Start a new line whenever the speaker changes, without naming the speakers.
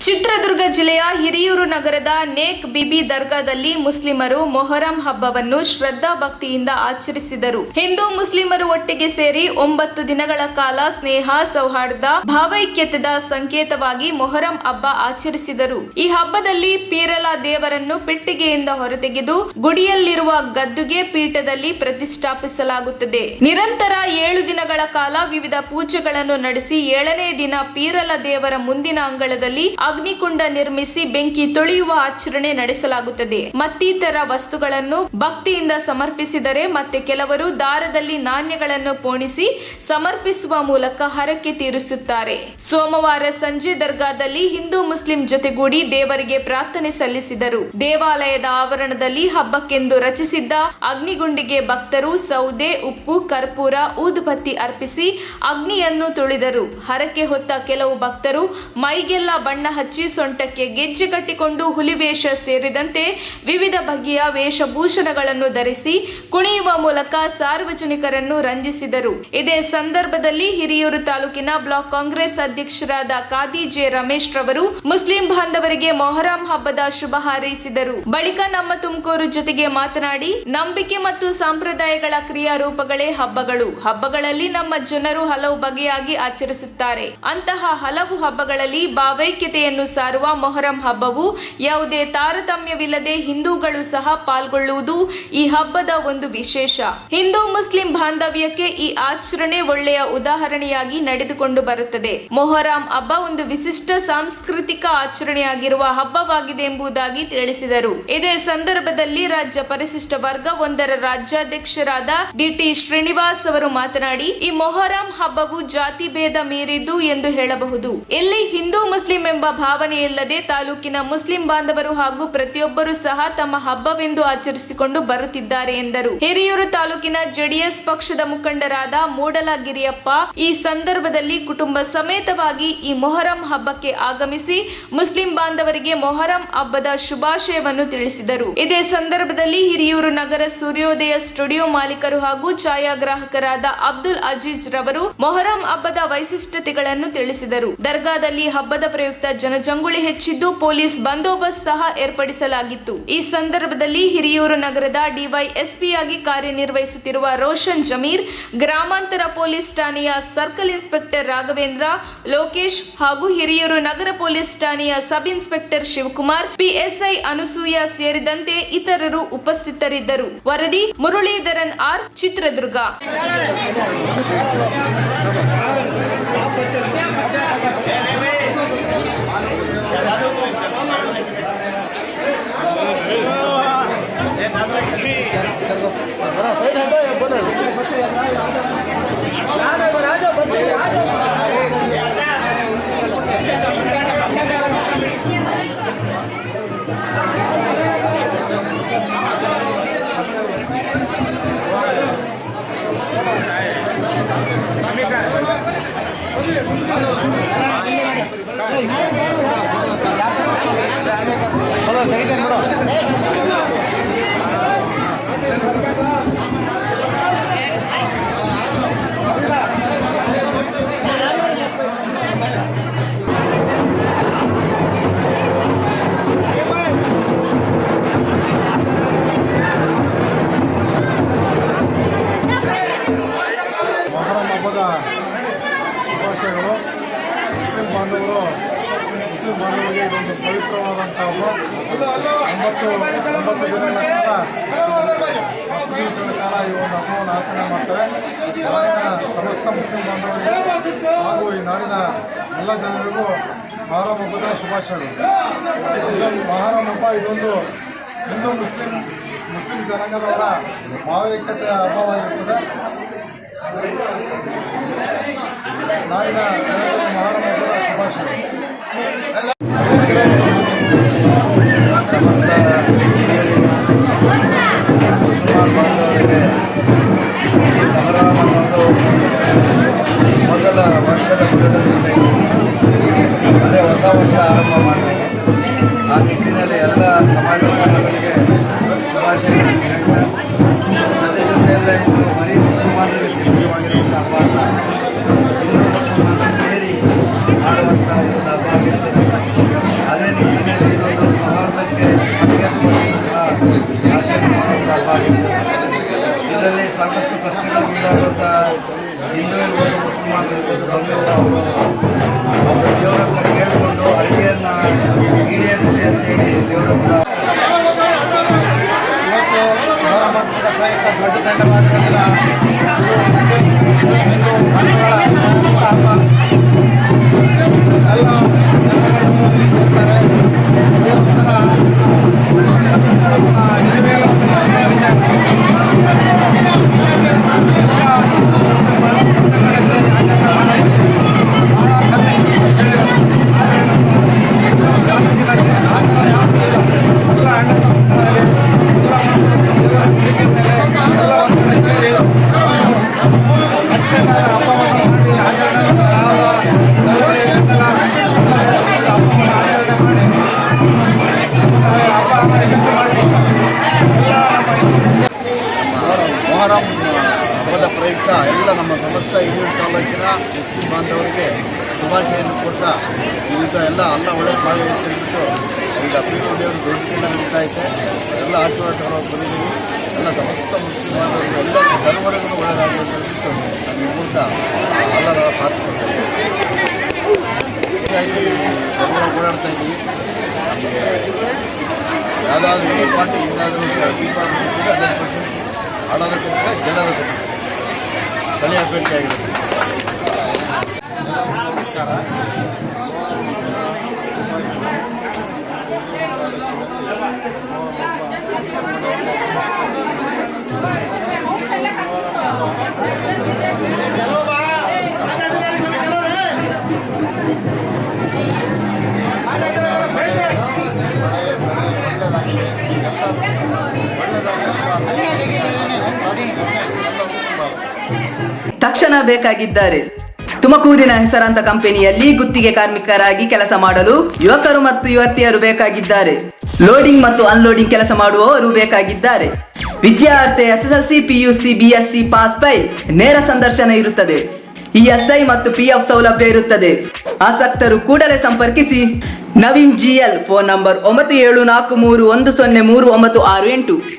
ಚಿತ್ರದುರ್ಗ ಜಿಲ್ಲೆಯ ಹಿರಿಯೂರು ನಗರದ ನೇಕ್ ಬಿಬಿ ದರ್ಗಾದಲ್ಲಿ ಮುಸ್ಲಿಮರು ಮೊಹರಂ ಹಬ್ಬವನ್ನು ಶ್ರದ್ಧಾ ಭಕ್ತಿಯಿಂದ ಆಚರಿಸಿದರು. ಹಿಂದೂ ಮುಸ್ಲಿಮರು ಒಟ್ಟಿಗೆ ಸೇರಿ 9 ದಿನಗಳ ಕಾಲ ಸ್ನೇಹ, ಸೌಹಾರ್ದ, ಭಾವೈಕ್ಯತೆಯ ಸಂಕೇತವಾಗಿ ಮೊಹರಂ ಹಬ್ಬ ಆಚರಿಸಿದರು. ಈ ಹಬ್ಬದಲ್ಲಿ ಪೀರಲ ದೇವರನ್ನು ಪೆಟ್ಟಿಗೆಯಿಂದ ಹೊರತೆಗೆದು ಗುಡಿಯಲ್ಲಿರುವ ಗದ್ದುಗೆ ಪೀಠದಲ್ಲಿ ಪ್ರತಿಷ್ಠಾಪಿಸಲಾಗುತ್ತದೆ. ನಿರಂತರ 7 ದಿನಗಳ ಕಾಲ ವಿವಿಧ ಪೂಜೆಗಳನ್ನು ನಡೆಸಿ 7ನೇ ದಿನ ಪೀರಲ ದೇವರ ಮುಂದಿನ ಅಂಗಳದಲ್ಲಿ ಅಗ್ನಿಕುಂಡ ನಿರ್ಮಿಸಿ ಬೆಂಕಿ ತೊಳೆಯುವ ಆಚರಣೆ ನಡೆಸಲಾಗುತ್ತದೆ. ಮತ್ತಿತರ ವಸ್ತುಗಳನ್ನು ಭಕ್ತಿಯಿಂದ ಸಮರ್ಪಿಸಿದರೆ ಮತ್ತೆ ಕೆಲವರು ದಾರದಲ್ಲಿ ನಾಣ್ಯಗಳನ್ನು ಪೋಣಿಸಿ ಸಮರ್ಪಿಸುವ ಮೂಲಕ ಹರಕೆ ತೀರಿಸುತ್ತಾರೆ. ಸೋಮವಾರ ಸಂಜೆ ದರ್ಗಾದಲ್ಲಿ ಹಿಂದೂ ಮುಸ್ಲಿಂ ಜೊತೆಗೂಡಿ ದೇವರಿಗೆ ಪ್ರಾರ್ಥನೆ ಸಲ್ಲಿಸಿದರು. ದೇವಾಲಯದ ಆವರಣದಲ್ಲಿ ಹಬ್ಬಕ್ಕೆಂದು ರಚಿಸಿದ್ದ ಅಗ್ನಿಗುಂಡಿಗೆ ಭಕ್ತರು ಸೌದೆ, ಉಪ್ಪು, ಕರ್ಪೂರ, ಊದುಬತ್ತಿ ಅರ್ಪಿಸಿ ಅಗ್ನಿಯನ್ನು ತುಳಿದರು. ಹರಕೆ ಹೊತ್ತ ಕೆಲವು ಭಕ್ತರು ಮೈಗೆಲ್ಲ ಬಣ್ಣ ಹಚ್ಚಿ ಸೊಂಟಕ್ಕೆ ಗೆಜ್ಜೆ ಕಟ್ಟಿಕೊಂಡು ಹುಲಿವೇಷ ಸೇರಿದಂತೆ ವಿವಿಧ ಬಗೆಯ ವೇಷಭೂಷಣಗಳನ್ನು ಧರಿಸಿ ಕುಣಿಯುವ ಮೂಲಕ ಸಾರ್ವಜನಿಕರನ್ನು ರಂಜಿಸಿದರು. ಇದೇ ಸಂದರ್ಭದಲ್ಲಿ ಹಿರಿಯೂರು ತಾಲೂಕಿನ ಬ್ಲಾಕ್ ಕಾಂಗ್ರೆಸ್ ಅಧ್ಯಕ್ಷರಾದ ಕಾದಿ ಜೆ ರಮೇಶ್ ರವರು ಮುಸ್ಲಿಂ ಬಾಂಧವರಿಗೆ ಮೊಹರಂ ಹಬ್ಬದ ಶುಭ ಹಾರೈಸಿದರು. ಬಳಿಕ ನಮ್ಮ ತುಮಕೂರು ಜೊತೆಗೆ ಮಾತನಾಡಿ, ನಂಬಿಕೆ ಮತ್ತು ಸಂಪ್ರದಾಯಗಳ ಕ್ರಿಯಾರೂಪಗಳೇ ಹಬ್ಬಗಳು. ಹಬ್ಬಗಳಲ್ಲಿ ನಮ್ಮ ಜನರು ಹಲವು ಬಗೆಯಾಗಿ ಆಚರಿಸುತ್ತಾರೆ. ಅಂತಹ ಹಲವು ಹಬ್ಬಗಳಲ್ಲಿ ಭಾವೈಕ್ಯತೆಯನ್ನು ಸಾರುವ ಮೊಹರಂ ಹಬ್ಬವು ಯಾವುದೇ ತಾರತಮ್ಯವಿಲ್ಲದೆ ಹಿಂದೂಗಳು ಸಹ ಪಾಲ್ಗೊಳ್ಳುವುದು ಈ ಹಬ್ಬದ ಒಂದು ವಿಶೇಷ. ಹಿಂದೂ ಮುಸ್ಲಿಂ ಬಾಂಧವ್ಯಕ್ಕೆ ಈ ಆಚರಣೆ ಒಳ್ಳೆಯ ಉದಾಹರಣೆಯಾಗಿ ನಡೆದುಕೊಂಡು ಬರುತ್ತದೆ. ಮೊಹರಂ ಹಬ್ಬ ಒಂದು ವಿಶಿಷ್ಟ ಸಾಂಸ್ಕೃತಿಕ ಆಚರಣೆಯಾಗಿರುವ ಹಬ್ಬವಾಗಿದೆ ಎಂಬುದಾಗಿ ತಿಳಿಸಿದರು. ಇದೇ ಸಂದರ್ಭದಲ್ಲಿ ರಾಜ್ಯ ಪರಿಶಿಷ್ಟ ವರ್ಗ 1ರ ರಾಜ್ಯಾಧ್ಯಕ್ಷರಾದ ಡಿಟಿ ಶ್ರೀನಿವಾಸ್ ಅವರು ಮಾತನಾಡಿ, ಈ ಮೊಹರಂ ಹಬ್ಬವು ಜಾತಿ ಭೇದ ಮೀರಿದ್ದು ಎಂದು ಹೇಳಬಹುದು. ಇಲ್ಲಿ ಹಿಂದೂ ಮುಸ್ಲಿಂ ಎಂಬ ಭಾವನೆ ಇಲ್ಲದೆ ತಾಲೂಕಿನ ಮುಸ್ಲಿಂ ಬಾಂಧವರು ಹಾಗೂ ಪ್ರತಿಯೊಬ್ಬರು ಸಹ ತಮ್ಮ ಹಬ್ಬವೆಂದು ಆಚರಿಸಿಕೊಂಡು ಬರುತ್ತಿದ್ದಾರೆ ಎಂದರು. ಹಿರಿಯೂರು ತಾಲೂಕಿನ ಜೆಡಿಎಸ್ ಪಕ್ಷದ ಮುಖಂಡರಾದ ಮೂಡಲಗಿರಿಯಪ್ಪ ಈ ಸಂದರ್ಭದಲ್ಲಿ ಕುಟುಂಬ ಸಮೇತವಾಗಿ ಈ ಮೊಹರಂ ಹಬ್ಬಕ್ಕೆ ಆಗಮಿಸಿ ಮುಸ್ಲಿಂ ಬಾಂಧವರಿಗೆ ಮೊಹರಂ ಹಬ್ಬದ ಶುಭಾಶಯವನ್ನು ತಿಳಿಸಿದರು. ಇದೇ ಸಂದರ್ಭದಲ್ಲಿ ಹಿರಿಯೂರು ನಗರ ಸೂರ್ಯೋದಯ ಸ್ಟುಡಿಯೋ ಮಾಲೀಕರು ಹಾಗೂ ಛಾಯಾಗ್ರಾಹಕರಾದ ಅಬ್ದುಲ್ ಅಜೀಜ್ ರವರು ಮೊಹರಂ ಹಬ್ಬದ ವೈಶಿಷ್ಟ್ಯತೆಗಳನ್ನು ತಿಳಿಸಿದರು. ದರ್ಗಾದಲ್ಲಿ ಹಬ್ಬದ ಪ್ರಯುಕ್ತ ಜನಜಂಗುಳಿ ಹೆಚ್ಚಿದ್ದು ಪೊಲೀಸ್ ಬಂದೋಬಸ್ತ್ ಸಹ ಏರ್ಪಡಿಸಲಾಗಿತ್ತು. ಈ ಸಂದರ್ಭದಲ್ಲಿ ಹಿರಿಯೂರು ನಗರದ ಡಿವೈಎಸ್ಪಿಯಾಗಿ ಕಾರ್ಯನಿರ್ವಹಿಸುತ್ತಿರುವ ರೋಷನ್ ಜಮೀರ್, ಗ್ರಾಮಾಂತರ ಪೊಲೀಸ್ ಠಾಣೆಯ ಸರ್ಕಲ್ ಇನ್ಸ್ಪೆಕ್ಟರ್ ರಾಘವೇಂದ್ರ, ಲೋಕೇಶ್ ಹಾಗೂ ಹಿರಿಯೂರು ನಗರ ಪೊಲೀಸ್ ಠಾಣೆಯ sub inspector Shivakumar, PSI Anusuya ಸೇರಿದಂತೆ ಇತರರು ಉಪಸ್ಥಿತರಿದ್ದರು. ವರದಿ ಮುರಳೀಧರನ್ ಆರ್, ಚಿತ್ರದುರ್ಗ.
ಶುಭಾಶಯಗಳು. ಮುಸ್ಲಿಂ ಬಾಂಧವರಿಗೆ ಇದೊಂದು ಪವಿತ್ರವಾದಂಥ ಹಬ್ಬ. 9 ದಿನಗಳ ಕಾಲ 10 ದಿವಸಗಳ ಕಾಲ ಈ ಒಂದು ಹಬ್ಬವನ್ನು ಆಚರಣೆ ಮಾಡ್ತಾರೆ. ನಾಡಿನ ಸಮಸ್ತ ಮುಸ್ಲಿಂ ಬಾಂಧವರಿಗೆ ಹಾಗೂ ಈ ನಾಡಿನ ಎಲ್ಲ ಜನರಿಗೂ ಮೊಹರಂ ಹಬ್ಬದ ಶುಭಾಶಯಗಳು. ಮೊಹರಂ ಹಬ್ಬ ಇದೊಂದು ಹಿಂದೂ ಮುಸ್ಲಿಂ ಜನಾಂಗದವರ ಭಾವೈಕ್ಯತೆಯ ಹಬ್ಬವಾಗಿರುತ್ತದೆ. ನಾಡಿನ ಜನರಿಗೆ ಮೊಹರಂ ಹಬ್ಬದ ಶುಭಾಶಯಗಳು.
ಸಮಸ್ತ ಮುಸಲ್ಮಾನ್ ಬಾಂಧವರಿಗೆ ಮೊಹರಂ ಅನ್ನೋದು ವರ್ಷದ ಮೊದಲ ದಿವಸ ಇದೆ. ಅಂದರೆ ಹೊಸ ವರ್ಷ ಆರಂಭ ಮಾಡ್ತಾರೆ. ಆ ನಿಟ್ಟಿನಲ್ಲಿ ಎಲ್ಲ ಸಮಾಜ ಬಾಂಧವರಿಗೆ ಶುಭಾಶಯಗಳನ್ನು ಹೇಳ್ತಾ, ಜೊತೆ ಜೊತೆಯಲ್ಲ ಇದು ಬರೀ ಮುಸಲ್ಮಾನರಿಗೆ ಸೀಮಿತವಾಗಿರುವಂಥ ಹಬ್ಬ ಅಲ್ಲ, ಹಿಂದೂ ಮುಸಲ್ಮಾನರು ಸೇರಿ ಮಾಡುವಂಥ ಒಂದು ಹಬ್ಬ ಆಗಿರ್ತದೆ. ಸಾಕಷ್ಟು ಕಷ್ಟಗಳಿಂದಾದಂಥ ಹಿಂದೂ ಇರ್ಬೋದು ಮುಸಲ್ಮಾನರು ಇರ್ಬೋದು ಬಂದವರು ಅವರ ದೇವರ ಹತ್ರ ಕೇಳಿಕೊಂಡು ಅಡಿಗೆಯನ್ನು ಈಡೇರಿಸಲಿ ಅಂತೇಳಿ ದೇವರ ಹತ್ರ
ಇವತ್ತು ಮೊಹರಂ ಹಬ್ಬದ ಪ್ರಯುಕ್ತ ದೊಡ್ಡ ದಂಡವಾದ್ರಿಂದ ಹಿಂದೂ ಮಕ್ಕಳ ಹಬ್ಬ ಎಲ್ಲ ಜನಗಳು ಸೇರ್ತಾರೆ. ಅದೇ ಒಂಥರ ನಮ್ಮ ಹಿರಿಮೆಗಳನ್ನು ಮೊಹರಂ ಹಬ್ಬದ ಪ್ರಯುಕ್ತ ಎಲ್ಲ ನಮ್ಮ ಸಮಸ್ತ ಹಿರಿಯೂರು ತಾಲೂಕಿನ ಮುಸ್ಲಿಂ ಬಾಂಧವರಿಗೆ ಶುಭಾಶಯನ್ನು ಕೊಡ್ತಾ ಈಗ ಎಲ್ಲ ಅಲ್ಲ ಒಳ್ಳೆಯ ಮಾಡಿ ಅಂತೇಳ್ಬಿಟ್ಟು ಈಗ ಪೀಠ ದೇವರು ದೊಡ್ಡ ನಡೀತಾ ಐತೆ ಎಲ್ಲ ಆಶೀರ್ವಾದ ತಗೊಳ್ಳೋಕೆ ಬಂದಿದ್ದೀವಿ. ಎಲ್ಲ ಸಮಸ್ತ ಮುಸ್ಲಿಂ ಬಾಂಧವರಿಗೆ ಎಲ್ಲ ಧರ್ಮಗಳಿಗೂ ಒಳ್ಳೆಯದಾಗಿ ಅಂತ ಹೇಳ್ಬಿಟ್ಟು ನಮ್ಮ ಈ ಮೂಲಕ ಎಲ್ಲರ ಪ್ರಾರ್ಥನೆ ಓಡಾಡ್ತಾ ಇದ್ದೀವಿ. ನಮಗೆ ಯಾವುದಾದ್ರೂ ಈ ಪಾರ್ಟಿ ಏನಾದರೂ ಡಿಪಾರ್ಟ್ಮೆಂಟ್ 100% ಆಡೋದಕ್ಕಿಂತ ಗೆಲ್ಲೋದಕ್ಕಿಂತ ಸ್ಥಳೀಯ ಅಭ್ಯರ್ಥಿಯಾಗಿರುತ್ತೆ. ನಮಸ್ಕಾರ.
ತಕ್ಷಣ ಬೇಕಾಗಿದ್ದಾರೆ. ತುಮಕೂರಿನ ಹೆಸರಾಂತ ಕಂಪನಿಯಲ್ಲಿ ಗುತ್ತಿಗೆ ಕಾರ್ಮಿಕರಾಗಿ ಕೆಲಸ ಮಾಡಲು ಯುವಕರು ಮತ್ತು ಯುವತಿಯರು ಬೇಕಾಗಿದ್ದಾರೆ. ಲೋಡಿಂಗ್ ಮತ್ತು ಅನ್ಲೋಡಿಂಗ್ ಕೆಲಸ ಮಾಡುವವರು ಬೇಕಾಗಿದ್ದಾರೆ. ವಿದ್ಯಾರ್ಥಿ SSLC, PUC, BSc pass by ನೇರ ಸಂದರ್ಶನ ಇರುತ್ತದೆ. ESI ಮತ್ತು PF ಸೌಲಭ್ಯ ಇರುತ್ತದೆ. ಆಸಕ್ತರು ಕೂಡಲೇ ಸಂಪರ್ಕಿಸಿ. Naveen GL, phone number 9743103968.